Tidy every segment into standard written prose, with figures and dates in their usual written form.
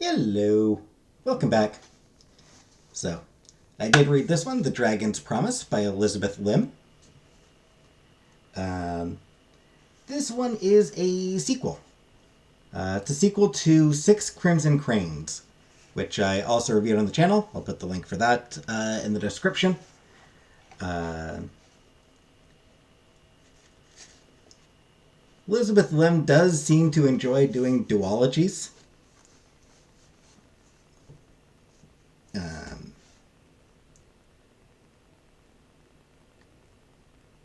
Hello. Welcome back. So, I did read this one, The Dragon's Promise by Elizabeth Lim. Um, this one is a sequel. It's a sequel to Six Crimson Cranes, which I also reviewed on the channel. I'll put the link for that in the description. Elizabeth Lim does seem to enjoy doing duologies.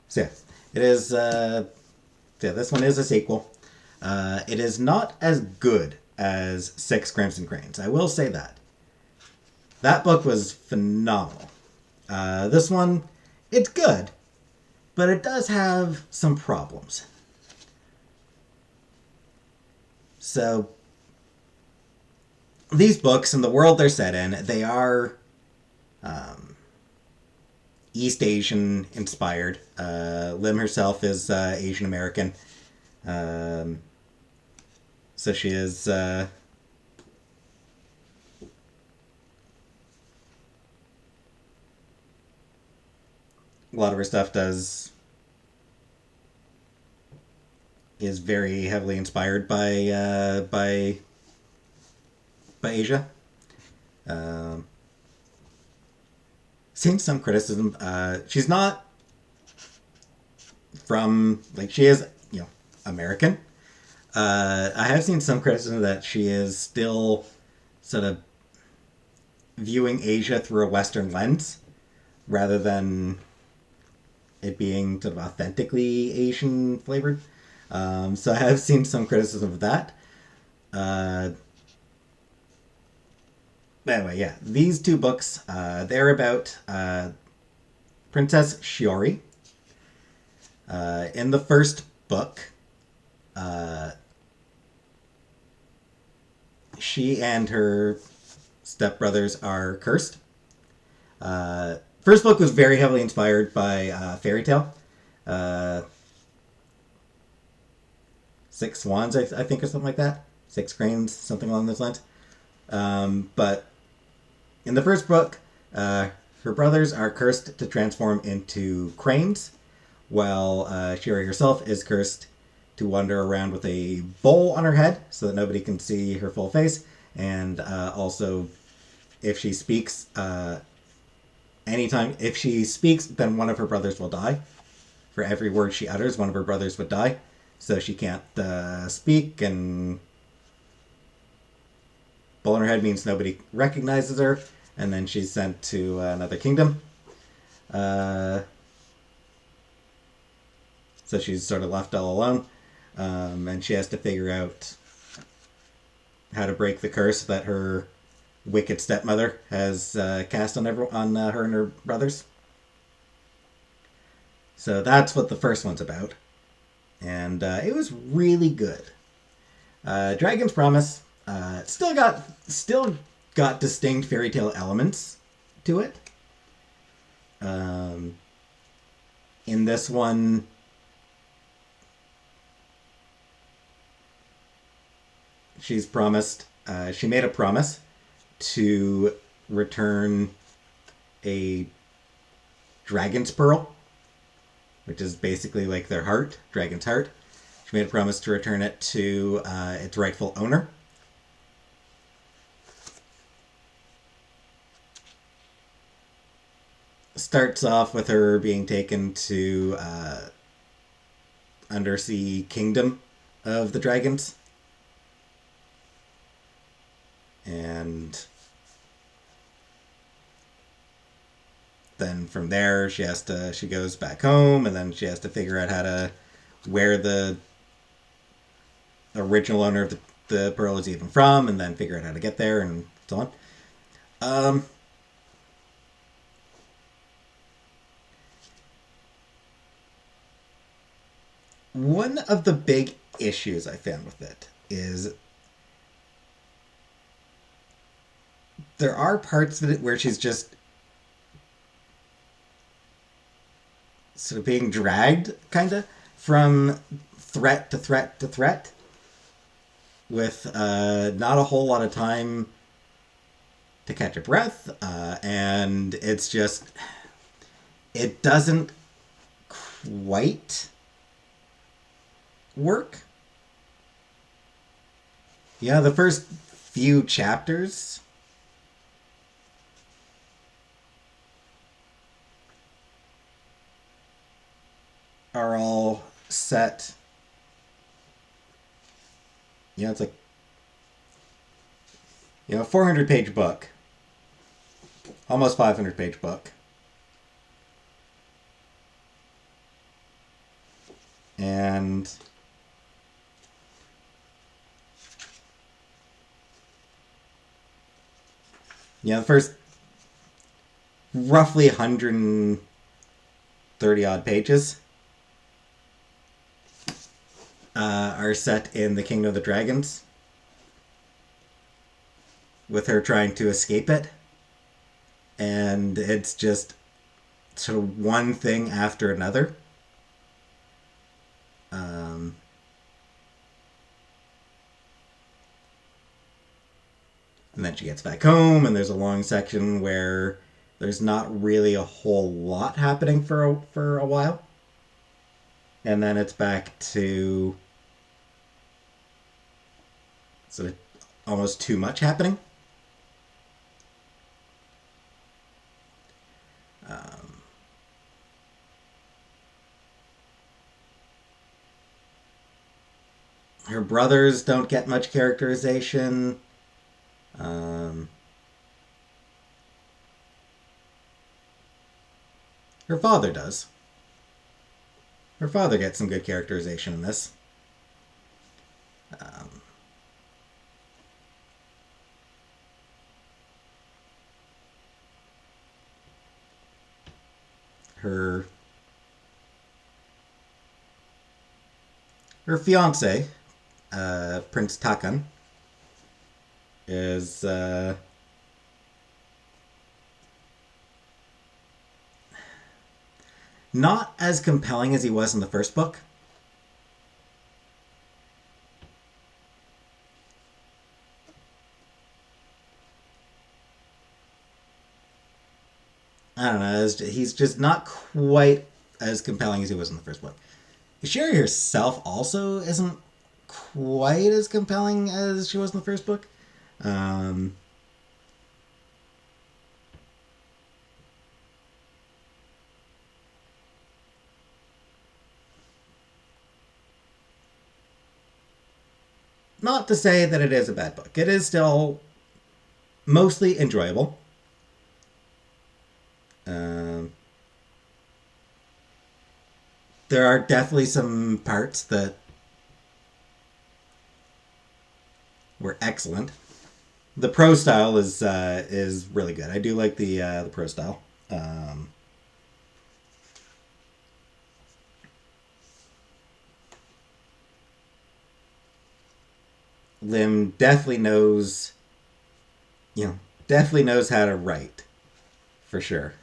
So, yeah, it is. This one is a sequel. It is not as good as Six Crimson Cranes. I will say that. That book was phenomenal. This one, it's good, but it does have some problems. So, these books and the world they're set in, they are East Asian inspired. Lim herself is Asian American. So she is a lot of her stuff does is very heavily inspired by Asia. Um, Seen some criticism. She's not from like she is American. I have seen some criticism that she is still sort of viewing Asia through a Western lens rather than it being sort of authentically Asian flavored. So I have seen some criticism of that. Uh, anyway, yeah, these two books, they're about Princess Shiori. In the first book, uh, she and her stepbrothers are cursed. First book was very heavily inspired by fairy tale. Uh, Six Swans, I think, or something like that. Six Cranes, something along those lines. But in the first book, her brothers are cursed to transform into cranes, while Shiori herself is cursed to wander around with a bowl on her head so that nobody can see her full face, and also if she speaks, anytime if she speaks, then one of her brothers will die. For every word she utters, one of her brothers would die. So she can't speak, and bowl on her head means nobody recognizes her, and then she's sent to another kingdom. Uh, so she's sort of left all alone, and she has to figure out how to break the curse that her wicked stepmother has cast on her and her brothers. So that's what the first one's about, and it was really good. Dragon's Promise still got distinct fairy tale elements to it. Um, in this one, she made a promise to return a dragon's pearl, which is basically like their heart, dragon's heart. She made a promise to return it to its rightful owner. Starts off with her being taken to undersea kingdom of the dragons, and then from there she goes back home, and then she has to figure out how to where the original owner of the pearl is even from, and then figure out how to get there and so on. Um, One of the big issues I found with it is there are parts of it where she's just sort of being dragged, kind of, from threat to threat to threat. with not a whole lot of time to catch a breath, and it's just it doesn't quite work. Yeah, the first few chapters are all set. Yeah, it's like 400-page book, almost 500-page book, and the first roughly 130 odd pages are set in the Kingdom of the Dragons, with her trying to escape it, and it's just sort of one thing after another. Um, and then she gets back home, and there's a long section where there's not really a whole lot happening for a while, and then it's back to sort of almost too much happening. Um, her brothers don't get much characterization. Um, her father does. Her father gets some good characterization in this. Um, her her fiance, Prince Takan, is not as compelling as he was in the first book. I don't know. He's just not quite as compelling as he was in the first book. Sherry herself also isn't quite as compelling as she was in the first book. Um, Not to say that it is a bad book. It is still mostly enjoyable. Um, there are definitely some parts that were excellent. The prose style is really good. I do like the prose style. Lim definitely knows how to write, for sure.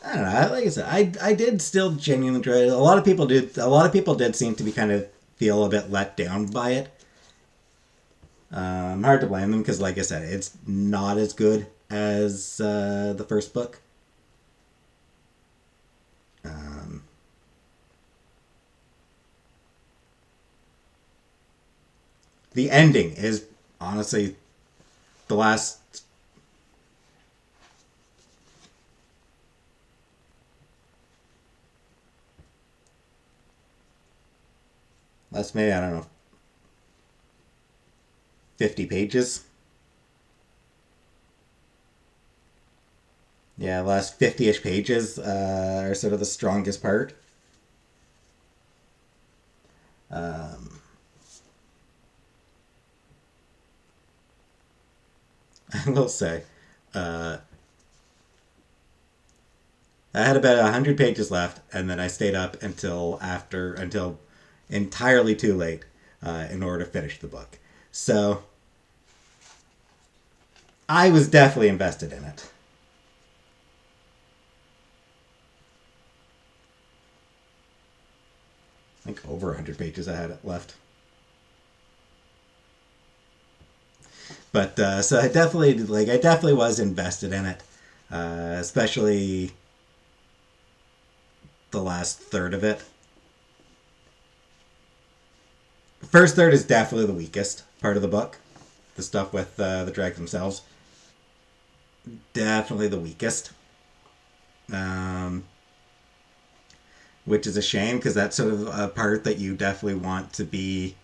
I don't know. Like I said, I did still genuinely enjoy it. A lot of people did. A lot of people did seem to be kind of feel a bit let down by it. Hard to blame them because, like I said, it's not as good as the first book. Um, the ending is honestly the last maybe I don't know 50 pages. Yeah, last 50-ish pages are sort of the strongest part. Um, I will say, uh, I had about 100 pages left, and then I stayed up until entirely too late in order to finish the book. So I was definitely invested in it. I think over 100 pages I had it left. But so I definitely was invested in it, especially the last third of it. The first third is definitely the weakest part of the book. The stuff with the dragons themselves, definitely the weakest. Um, which is a shame because that's sort of a part that you definitely want to be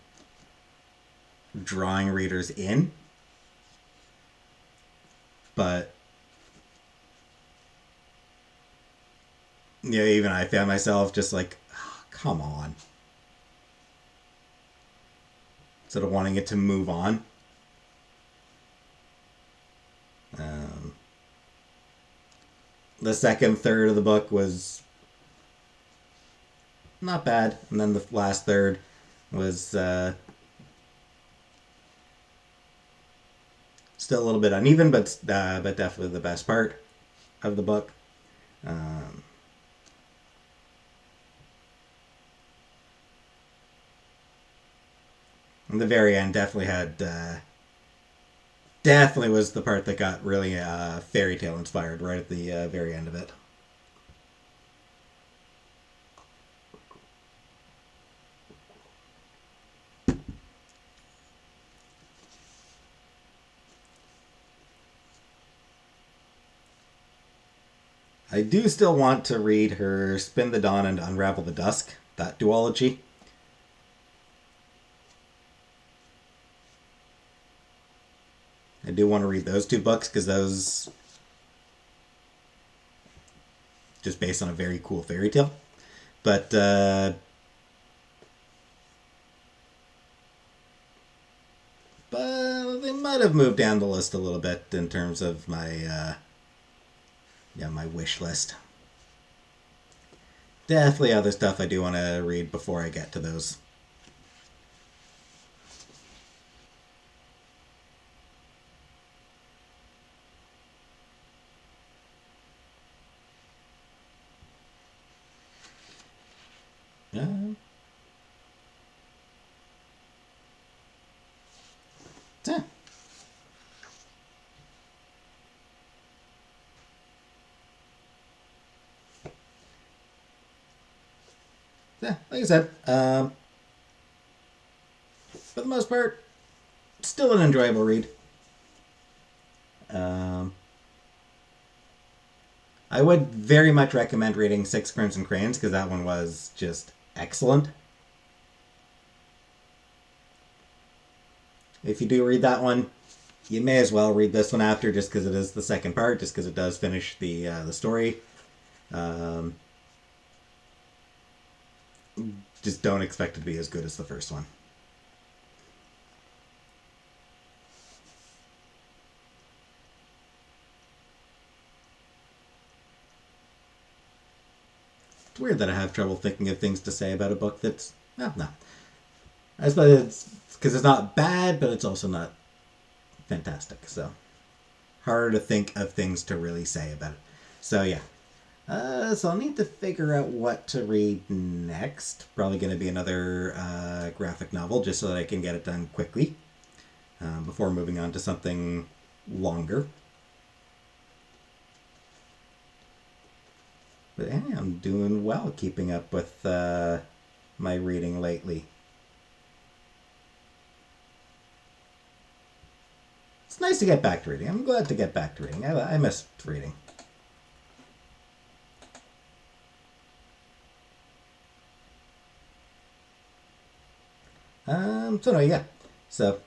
drawing readers in. But even I found myself just like, oh, come on, sort of wanting it to move on. Um, the second third of the book was not bad, and then the last third was still a little bit uneven, but definitely the best part of the book. Um, and the very end definitely was the part that got really fairy tale inspired right at the very end of it. I do still want to read her Spin the Dawn and Unravel the Dusk, that duology. I do want to read those two books because those just based on a very cool fairy tale. But they might have moved down the list a little bit in terms of my wish list. Definitely other stuff I do want to read before I get to those. Yeah. Yeah. Yeah, like I said, for the most part, still an enjoyable read. Um, I would very much recommend reading Six Crimson Cranes because that one was just excellent. If you do read that one, you may as well read this one after, just because it is the second part, just because it does finish the story. Um, just don't expect it to be as good as the first one. It's weird that I have trouble thinking of things to say about a book that's no. I suppose it's because it's not bad, but it's also not fantastic. So harder to think of things to really say about it. So yeah. So I'll need to figure out what to read next. Probably going to be another graphic novel, just so that I can get it done quickly before moving on to something longer. But yeah, I'm doing well keeping up with my reading lately. It's nice to get back to reading. I'm glad to get back to reading. I missed reading. So no, yeah. So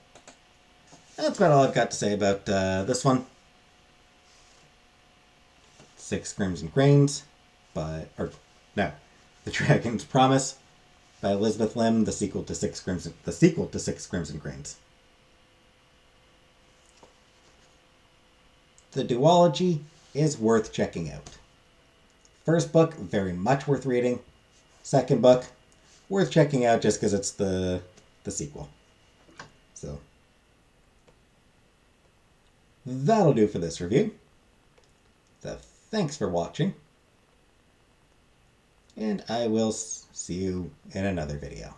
that's about all I've got to say about this one. Six Crimson Cranes or no, The Dragon's Promise by Elizabeth Lim, the sequel to Six Crimson Cranes. The duology is worth checking out. First book, very much worth reading. Second book, worth checking out just because it's the sequel. So that'll do for this review. So thanks for watching, and I will see you in another video.